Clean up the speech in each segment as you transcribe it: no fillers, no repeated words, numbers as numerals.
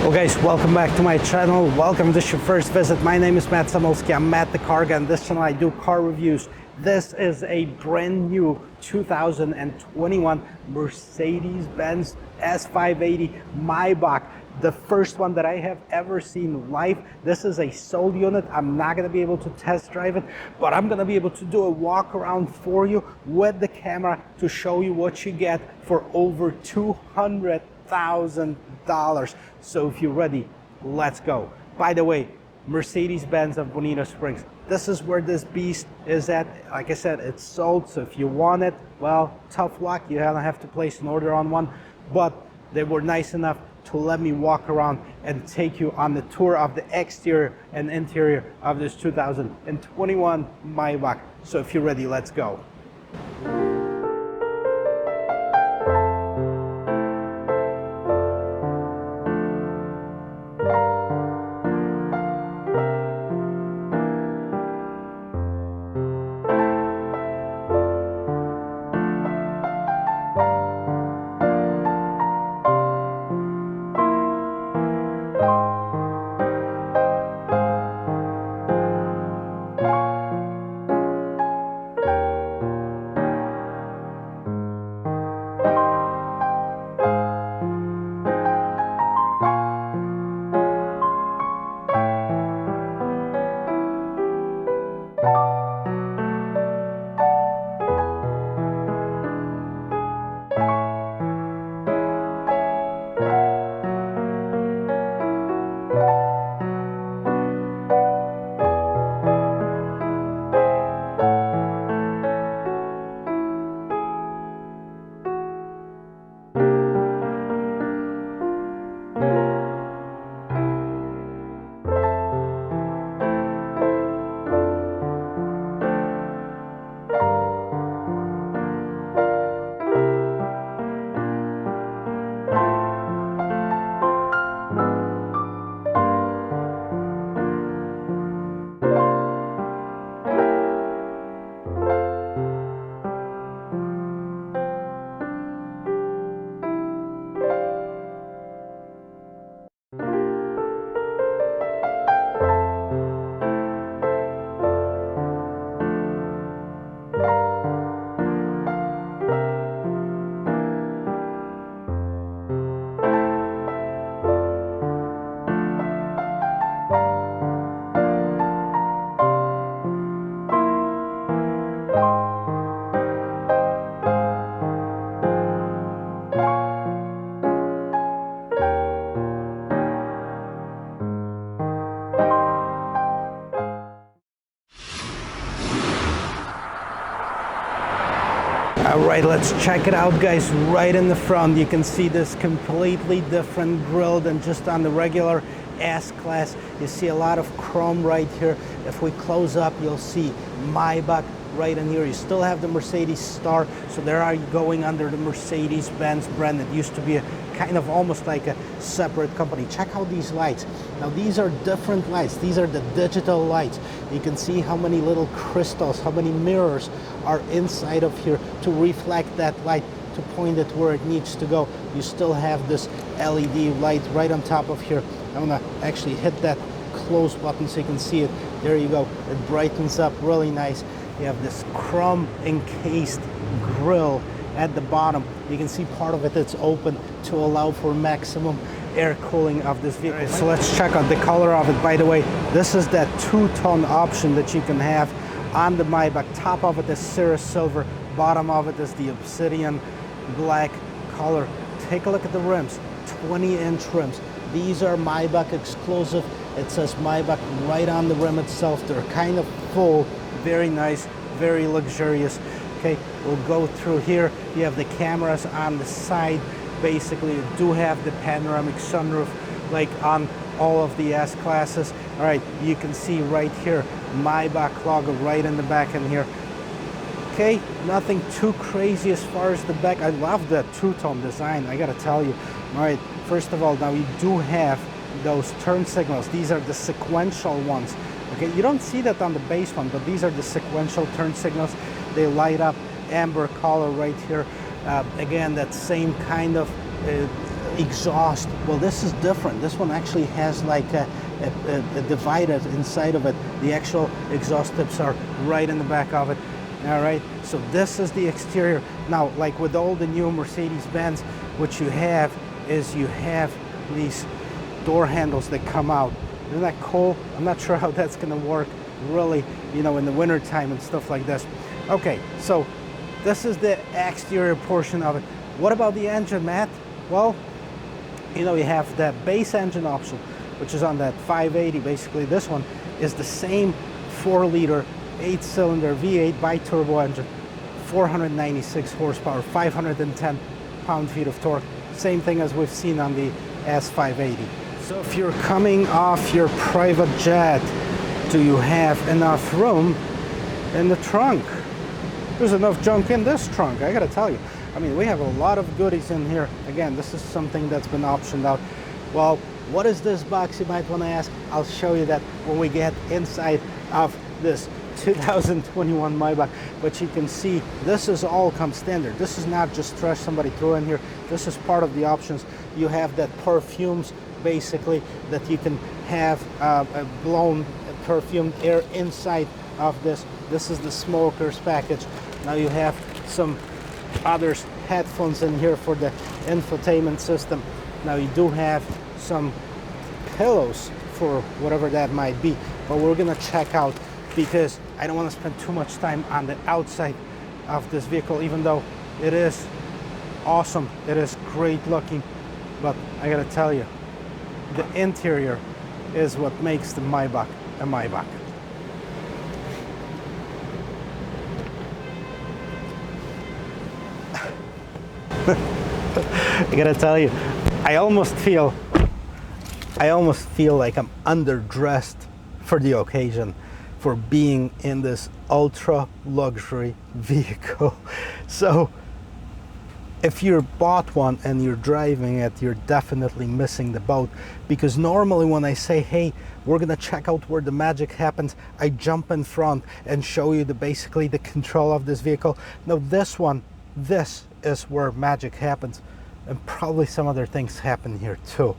Well guys, welcome back to my channel. Welcome to your first visit. My name is Matt Samolski. I'm Matt the Carguy, and this channel I do car reviews. This is a brand new 2021 Mercedes-Benz S580 Maybach. The first one that I have ever seen live. This is a sold unit. I'm not going to be able to test drive it, but I'm going to be able to do a walk around for you with the camera to show you what you get for over $200,000. So if you're ready, let's go. By the way, Mercedes-Benz of Bonito Springs. This is where this beast is at. Like I said, it's sold, so if you want it, well, tough luck. You have to place an order on one, but they were nice enough to let me walk around and take you on the tour of the exterior and interior of this 2021 Maybach. So if you're ready, let's go. All right, let's check it out, guys. Right in the front, you can see this completely different grille than just on the regular S-Class. You see a lot of chrome right here. If we close up, you'll see Maybach right in here. You still have the Mercedes star, so there are going under the Mercedes-Benz brand. It used to be a kind of almost like a separate company. Check out these lights. Now these are different lights. These are the digital lights. You can see how many little crystals, how many mirrors are inside of here to reflect that light, to point it where it needs to go. You still have this LED light right on top of here. I'm gonna actually hit that close button so you can see it. There you go. It brightens up really nice. You have this chrome encased grille at the bottom. You can see part of it that's open to allow for maximum air cooling of this vehicle. Right, so let's check out the color of it. By the way, this is that two-tone option that you can have on the Maybach. Top of it is Cirrus silver, bottom of it is the Obsidian black color. Take a look at the rims, 20-inch rims. These are Maybach exclusive. It says Maybach right on the rim itself. They're kind of full, very nice, very luxurious. Okay, we'll go through here. You have the cameras on the side. Basically, you do have the panoramic sunroof like on all of the S-Classes. All right, you can see right here, Maybach logo right in the back in here. Okay, nothing too crazy as far as the back. I love that two-tone design, I gotta tell you. All right, first of all, now you do have those turn signals. These are the sequential ones. Okay, you don't see that on the base one, but these are the sequential turn signals. They light up amber color right here. Again, that same kind of exhaust. Well, this is different. This one actually has like a divider inside of it. The actual exhaust tips are right in the back of it. All right, so this is the exterior. Now, like with all the new Mercedes-Benz, what you have is you have these door handles that come out. Isn't that cool? I'm not sure how that's gonna work really, you know, in the winter time and stuff like this. Okay, so this is the exterior portion of it. What about the engine, Matt? Well, you know, you have that base engine option, which is on that 580. Basically, this one is the same 4-liter 8-cylinder V8 bi-turbo engine, 496 horsepower, 510 pound-feet of torque. Same thing as we've seen on the S580. So if you're coming off your private jet, do you have enough room in the trunk? There's enough junk in this trunk, I gotta tell you. I mean, we have a lot of goodies in here. Again, this is something that's been optioned out. Well, what is this box, you might want to ask? I'll show you that when we get inside of this 2021 Maybach. But you can see this is all come standard. This is not just trash somebody threw in here. This is part of the options. You have that perfumes, basically, that you can have a blown perfumed air inside of this. This is the smoker's package. Now you have some others headphones in here for the infotainment system. Now you do have some pillows for whatever that might be, but we're gonna check out because I don't want to spend too much time on the outside of this vehicle, even though it is awesome, it is great looking, but I gotta tell you, the interior is what makes the Maybach a Maybach. I gotta tell you, I almost feel like I'm underdressed for the occasion, for being in this ultra luxury vehicle. So if you bought one and you're driving it, you're definitely missing the boat, because normally when I say, hey, we're gonna check out where the magic happens, I jump in front and show you basically the control of this vehicle. Now this one, this is where magic happens, and probably some other things happen here too.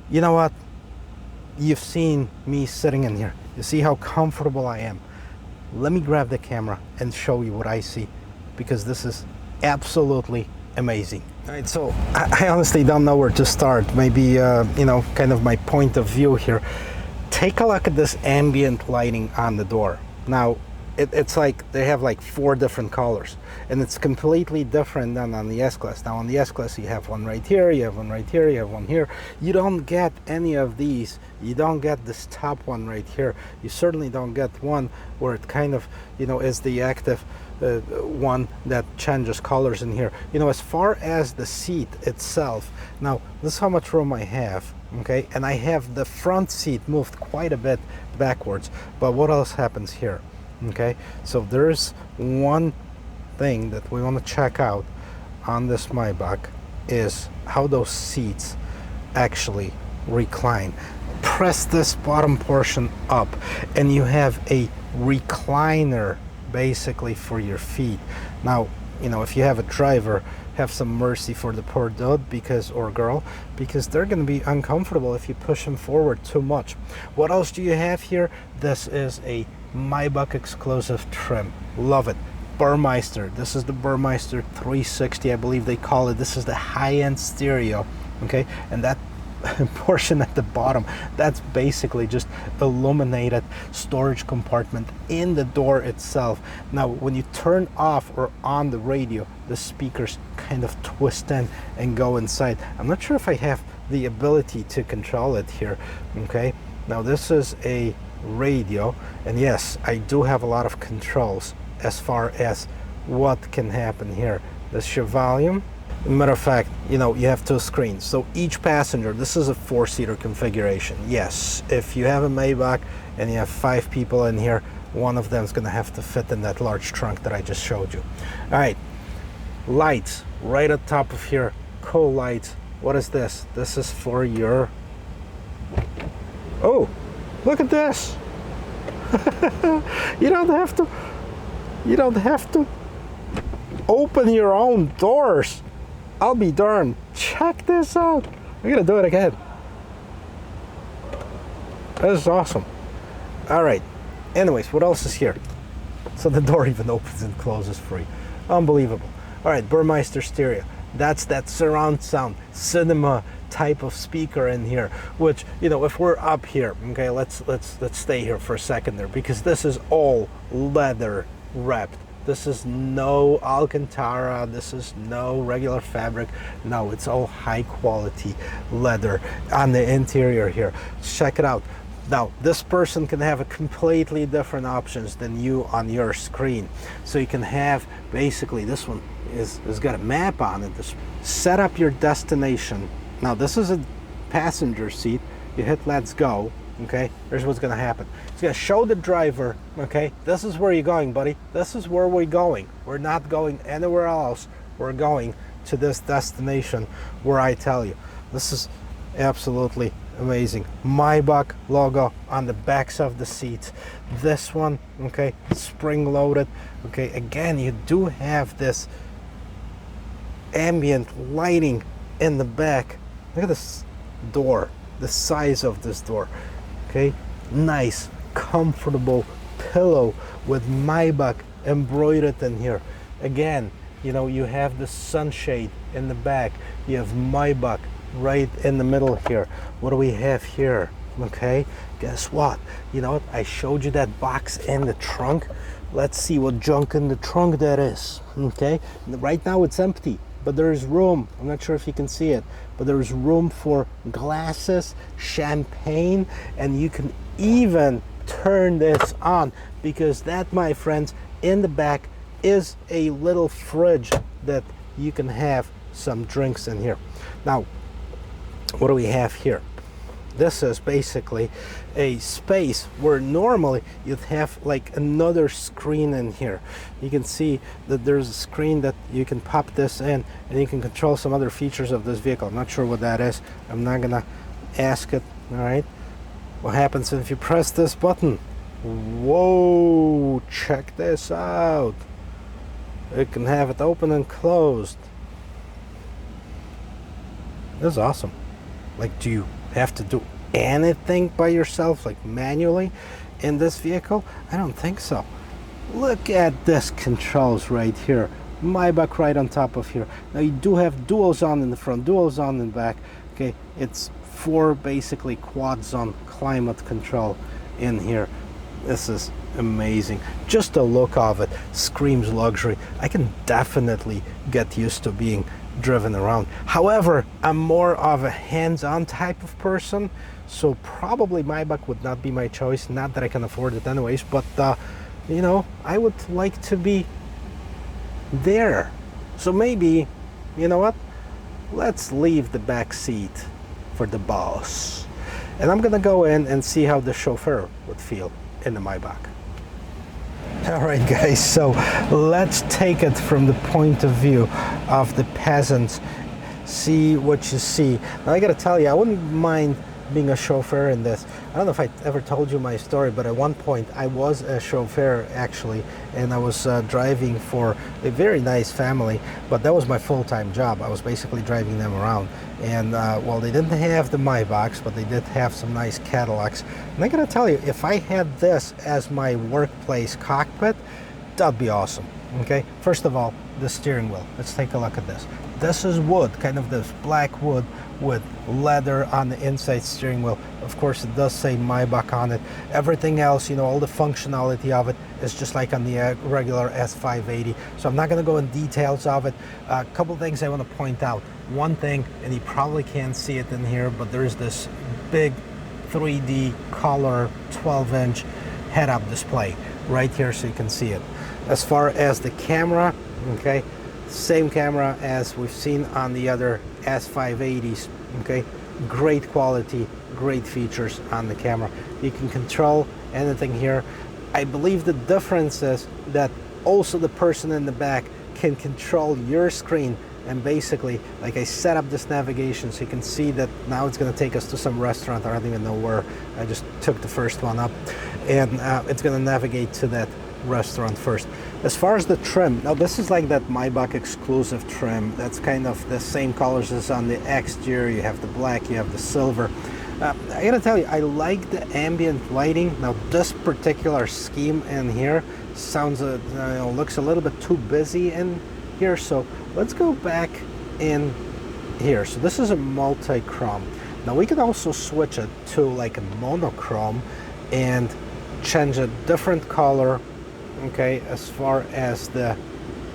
You know what? You've seen me sitting in here. You see how comfortable I am. Let me grab the camera and show you what I see, because this is absolutely amazing. All right, so I honestly don't know where to start. Maybe, you know, kind of my point of view here. Take a look at this ambient lighting on the door. Now, it's like they have like 4 different colors, and it's completely different than on the S-Class. Now on the S-Class you have one right here, you have one right here, you have one here. You don't get any of these. You don't get this top one right here. You certainly don't get one where it kind of, you know, is the active one that changes colors in here. You know, as far as the seat itself, now this is how much room I have, okay? And I have the front seat moved quite a bit backwards, but what else happens here? Okay, so there's one thing that we want to check out on this Maybach is how those seats actually recline. Press this bottom portion up and you have a recliner basically for your feet. Now, you know, if you have a driver, have some mercy for the poor dude, because, or girl, because they're going to be uncomfortable if you push them forward too much. What else do you have here? This is a Maybach exclusive trim. Love it. Burmeister. This is the Burmeister 360, I believe they call it. This is the high-end stereo, okay? And that portion at the bottom, that's basically just illuminated storage compartment in the door itself. Now when you turn off or on the radio, the speakers kind of twist in and go inside. I'm not sure if I have the ability to control it here, okay? Now this is a radio, and yes, I do have a lot of controls as far as what can happen here. This is your volume. Matter of fact, you know, you have 2 screens, so each passenger, this is a 4-seater configuration. Yes, if you have a Maybach and you have 5 people in here, one of them is going to have to fit in that large trunk that I just showed you. All right, lights right at top of here, cool lights. What is this? This is for your, oh, look at this. You don't have to open your own doors. I'll be darned. Check this out. We're gonna do it again. This is awesome. All right. Anyways, what else is here? So the door even opens and closes free. Unbelievable. All right, Burmeister stereo. That's that surround sound, cinema type of speaker in here, which, you know, if we're up here, okay, let's stay here for a second there, because this is all leather wrapped. This is no Alcantara, this is no regular fabric. No, it's all high quality leather on the interior here. Check it out. Now, this person can have a completely different options than you on your screen. So you can have, basically, this one has got a map on it. Set up your destination. Now, this is a passenger seat. You hit let's go, okay? Here's what's gonna happen. It's gonna show the driver, okay, this is where you're going, buddy. This is where we're going. We're not going anywhere else. We're going to this destination where I tell you. This is absolutely amazing. Maybach logo on the backs of the seats. This one, okay, spring loaded. Okay, again, you do have this ambient lighting in the back. Look at this door, the size of this door. Okay, nice, comfortable pillow with Maybach embroidered in here. Again, you know, you have the sunshade in the back. You have Maybach right in the middle here. What do we have here? Okay, guess what? You know what? I showed you that box in the trunk. Let's see what junk in the trunk that is. Okay, right now it's empty, but there is room. I'm not sure if you can see it, but there is room for glasses, champagne, and you can even turn this on, because that, my friends, in the back is a little fridge that you can have some drinks in here. Now, what do we have here? This is basically a space where normally you'd have like another screen in here. You can see that there's a screen that you can pop this in and you can control some other features of this vehicle. I'm not sure what that is. I'm not gonna ask it. All right, what happens if you press this button? Whoa, check this out. It can have it open and closed. This is awesome. Like, do you have to do anything by yourself, like manually, in this vehicle? I don't think so. Look at this controls right here. Maybach right on top of here. Now you do have dual zone in the front, dual zone in the back. Okay, it's 4 basically quad zone climate control in here. This is amazing. Just the look of it screams luxury. I can definitely get used to being driven around. However, I'm more of a hands-on type of person, so probably Maybach would not be my choice. Not that I can afford it anyways, but you know, I would like to be there. So maybe, you know what? Let's leave the back seat for the boss. And I'm gonna go in and see how the chauffeur would feel in the Maybach. All right, guys, so let's take it from the point of view of the peasants. See what you see. Now, I gotta tell you, I wouldn't mind being a chauffeur in this. I don't know if I ever told you my story, but at one point I was a chauffeur actually, and I was driving for a very nice family, but that was my full-time job. I was basically driving them around, and well, they didn't have the Maybachs, but they did have some nice Cadillacs. And I gotta tell you, if I had this as my workplace cockpit, that'd be awesome. Okay, first of all, the steering wheel. Let's take a look at this. This is wood, kind of this black wood with leather on the inside steering wheel. Of course, it does say Maybach on it. Everything else, you know, all the functionality of it is just like on the regular S580. So I'm not going to go in details of it. A couple things I want to point out. One thing, and you probably can't see it in here, but there's this big 3D color 12-inch head-up display right here, so you can see it. As far as the camera, okay, same camera as we've seen on the other S580s, okay? Great quality, great features on the camera. You can control anything here. I believe the difference is that also the person in the back can control your screen, and basically, like, I set up this navigation so you can see that now it's going to take us to some restaurant. I don't even know where. I just took the first one up, and it's going to navigate to that restaurant first. As far as the trim, now this is like that Maybach exclusive trim. That's kind of the same colors as on the exterior. You have the black, you have the silver. I gotta tell you, I like the ambient lighting. Now this particular scheme in here sounds, looks a little bit too busy in here. So let's go back in here. So this is a multi-chrome. Now we can also switch it to like a monochrome and change a different color, okay, as far as the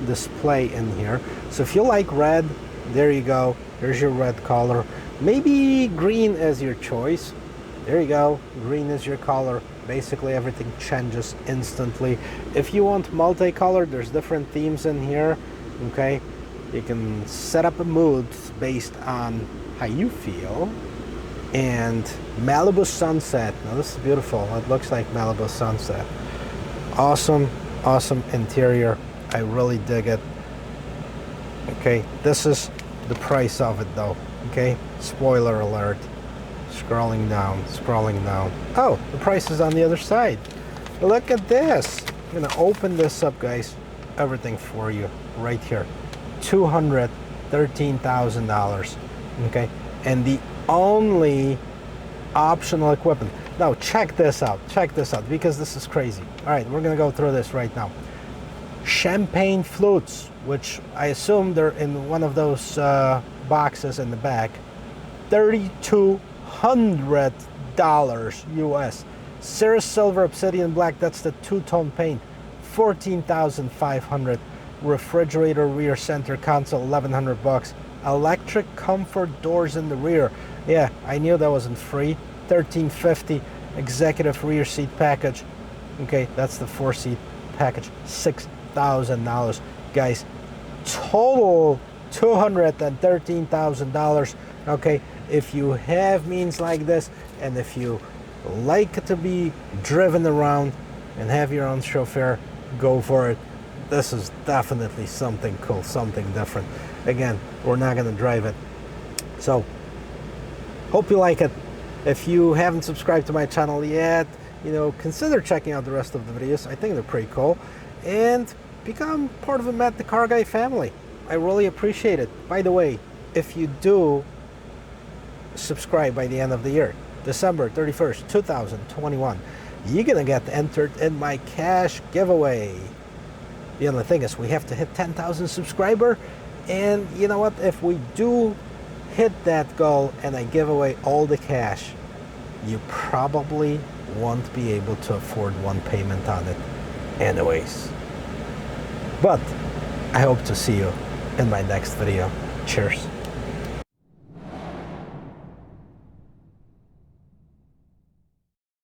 display in here. So if you like red, there you go. Here's your red color. Maybe green as your choice. There you go. Green is your color. Basically everything changes instantly. If you want multicolored, there's different themes in here, okay? You can set up a mood based on how you feel. And Malibu Sunset. Now this is beautiful. It looks like Malibu Sunset. Awesome, awesome interior. I really dig it. Okay, this is the price of it though. Okay, spoiler alert. Scrolling down, scrolling down. Oh, the price is on the other side. Look at this. I'm gonna open this up, guys. Everything for you right here. $213,000. Okay, and the only optional equipment. Now check this out, because this is crazy. All right, we're gonna go through this right now. Champagne flutes, which I assume they're in one of those boxes in the back. $3,200 US. Cirrus silver, Obsidian black, that's the two-tone paint. $14,500. Refrigerator rear center console, $1,100. Electric comfort doors in the rear. Yeah, I knew that wasn't free. $1,350. Executive rear seat package. Okay, that's the 4-seat package. $6,000. Guys, total $213,000. Okay, if you have means like this, and if you like to be driven around and have your own chauffeur, go for it. This is definitely something cool, something different. Again, we're not going to drive it. So, hope you like it. If you haven't subscribed to my channel yet, consider checking out the rest of the videos. I think they're pretty cool. And become part of the Matt the Carguy family. I really appreciate it. By the way, if you do subscribe by the end of the year, December 31st, 2021, you're going to get entered in my cash giveaway. The only thing is we have to hit 10,000 subscribers. And you know what? If we do hit that goal and I give away all the cash, you probably won't be able to afford one payment on it anyways. But I hope to see you in my next video. Cheers.